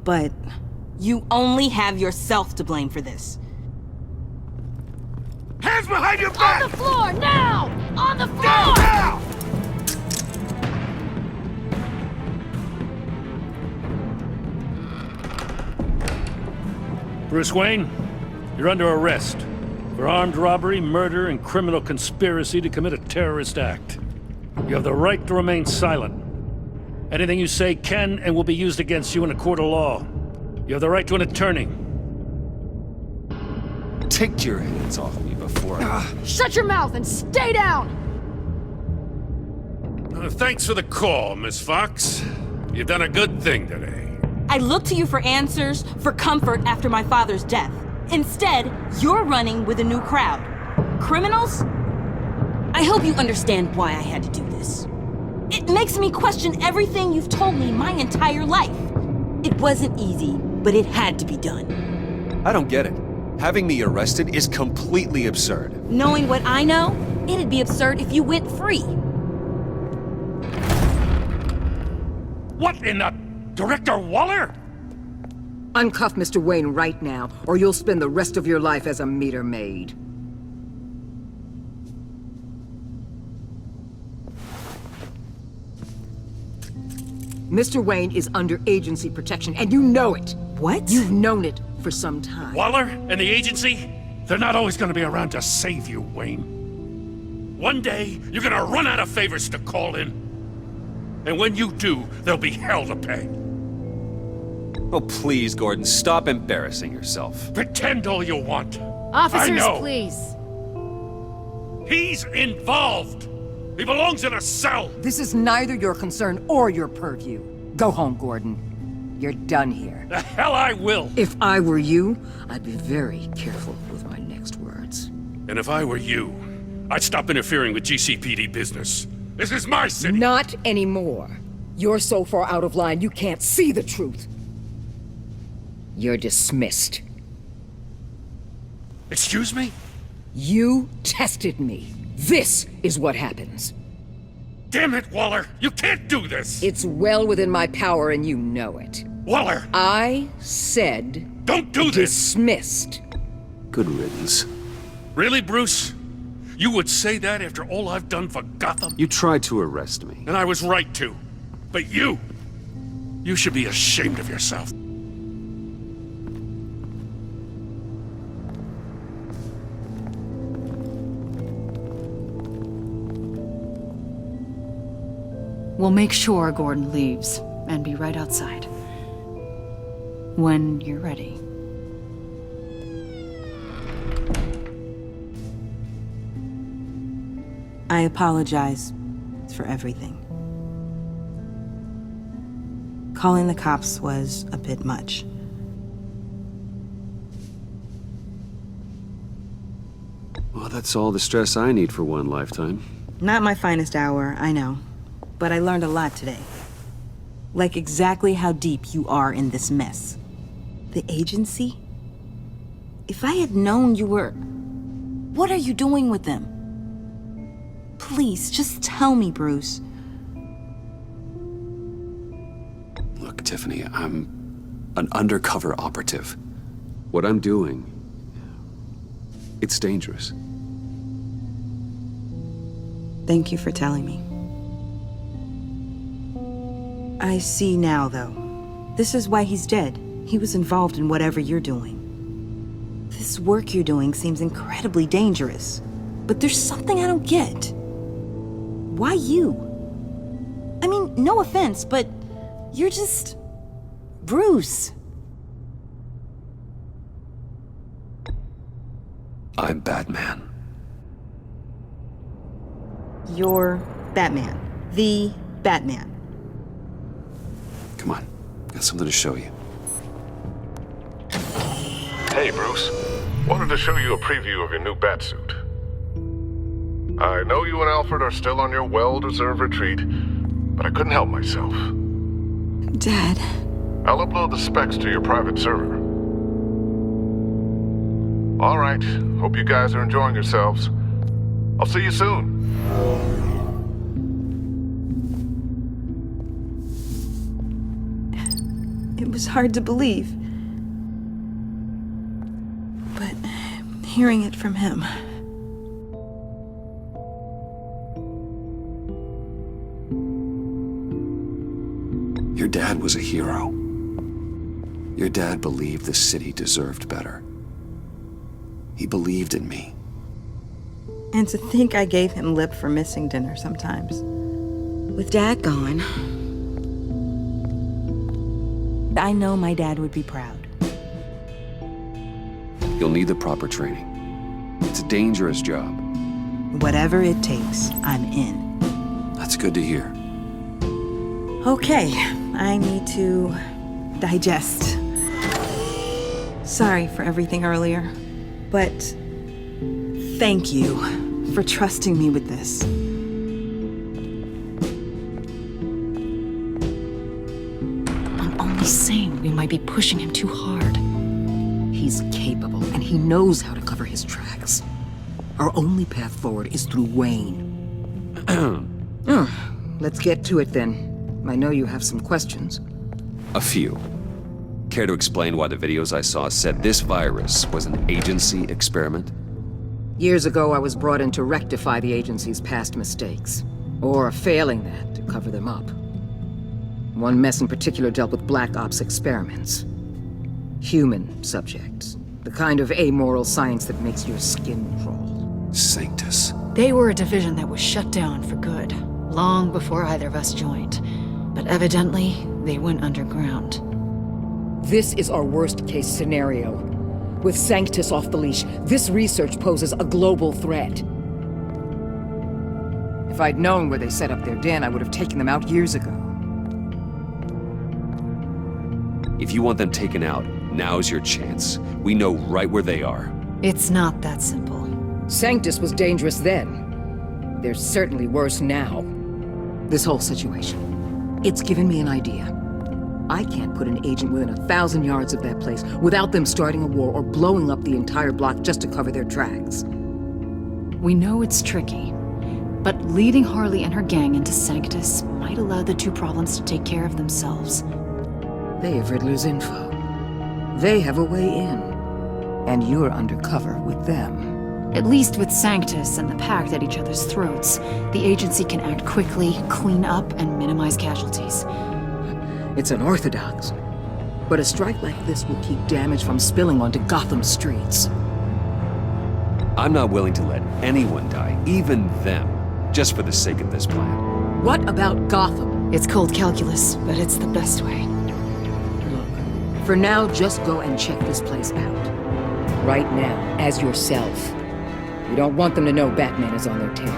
but... You only have yourself to blame for this. Hands behind your back! On the floor, now! On the floor! Down, now! Bruce Wayne, you're under arrest for armed robbery, murder, and criminal conspiracy to commit a terrorist act. You have the right to remain silent. Anything you say can and will be used against you in a court of law. You have the right to an attorney. Take your hands off me before I... Shut your mouth and stay down! Thanks for the call, Miss Fox. You've done a good thing today. I look to you for answers, for comfort after my father's death. Instead, you're running with a new crowd. Criminals? I hope you understand why I had to do this. It makes me question everything you've told me my entire life. It wasn't easy, but it had to be done. I don't get it. Having me arrested is completely absurd. Knowing what I know, it'd be absurd if you went free. What in the... Director Waller? Uncuff Mr. Wayne right now, or you'll spend the rest of your life as a meter maid. Mr. Wayne is under agency protection, and you know it. What? You've known it for some time. Waller and the agency? They're not always gonna be around to save you, Wayne. One day, you're gonna run out of favors to call in. And when you do, there'll be hell to pay. Oh, please, Gordon, stop embarrassing yourself. Pretend all you want. Officers, I know. please. He's involved. He belongs in a cell. This is neither your concern or your purview. Go home, Gordon. You're done here. The hell I will. If I were you, I'd be very careful with my next words. And if I were you, I'd stop interfering with GCPD business. This is my city. Not anymore. You're so far out of line you can't see the truth. You're dismissed. Excuse me? You tested me. This is what happens. Damn it, Waller! You can't do this! It's well within my power and you know it. Waller! I said... Don't do this! Dismissed. Good riddance. Really, Bruce? You would say that after all I've done for Gotham? You tried to arrest me. And I was right to. But you should be ashamed of yourself. We'll make sure Gordon leaves, and be right outside. When you're ready. I apologize for everything. Calling the cops was a bit much. Well, that's all the stress I need for one lifetime. Not my finest hour, I know. But I learned a lot today. Like exactly how deep you are in this mess. The agency? If I had known you were... What are you doing with them? Please, just tell me, Bruce. Look, Tiffany, I'm an undercover operative. What I'm doing, it's dangerous. Thank you for telling me. I see now, though. This is why he's dead. He was involved in whatever you're doing. This work you're doing seems incredibly dangerous. But there's something I don't get. Why you? I mean, no offense, but you're just... Bruce. I'm Batman. You're Batman. The Batman. Come on, got something to show you. Hey, Bruce. Wanted to show you a preview of your new Batsuit. I know you and Alfred are still on your well-deserved retreat, but I couldn't help myself. Dad. I'll upload the specs to your private server. All right, hope you guys are enjoying yourselves. I'll see you soon. It was hard to believe. But hearing it from him... Your dad was a hero. Your dad believed the city deserved better. He believed in me. And to think I gave him lip for missing dinner sometimes. With Dad gone, I know my dad would be proud. You'll need the proper training. It's a dangerous job. Whatever it takes, I'm in. That's good to hear. Okay, I need to digest. Sorry for everything earlier, but thank you for trusting me with this. I'm only saying we might be pushing him too hard. He's capable, and he knows how to cover his tracks. Our only path forward is through Wayne. Let's get to it then. I know you have some questions. A few. Care to explain why the videos I saw said this virus was an agency experiment? Years ago, I was brought in to rectify the agency's past mistakes. Or failing that, to cover them up. One mess in particular dealt with Black Ops experiments. Human subjects. The kind of amoral science that makes your skin crawl. Sanctus. They were a division that was shut down for good, long before either of us joined. But evidently, they went underground. This is our worst-case scenario. With Sanctus off the leash, this research poses a global threat. If I'd known where they set up their den, I would have taken them out years ago. If you want them taken out, now's your chance. We know right where they are. It's not that simple. Sanctus was dangerous then. They're certainly worse now. This whole situation. It's given me an idea. I can't put an agent within 1,000 yards of that place without them starting a war or blowing up the entire block just to cover their tracks. We know it's tricky, but leading Harley and her gang into Sanctus might allow the two problems to take care of themselves. They have Riddler's info. They have a way in. And you're undercover with them. At least with Sanctus and the Pact at each other's throats, the agency can act quickly, clean up, and minimize casualties. It's unorthodox. But a strike like this will keep damage from spilling onto Gotham streets. I'm not willing to let anyone die, even them, just for the sake of this plan. What about Gotham? It's cold calculus, but it's the best way. Look, for now, just go and check this place out. Right now, as yourself. You don't want them to know Batman is on their tail.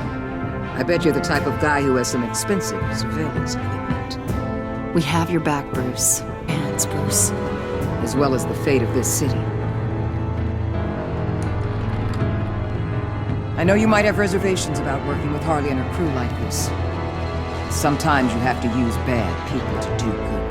I bet you're the type of guy who has some expensive surveillance equipment. We have your back, Bruce. And Bruce. As well as the fate of this city. I know you might have reservations about working with Harley and her crew like this. Sometimes you have to use bad people to do good.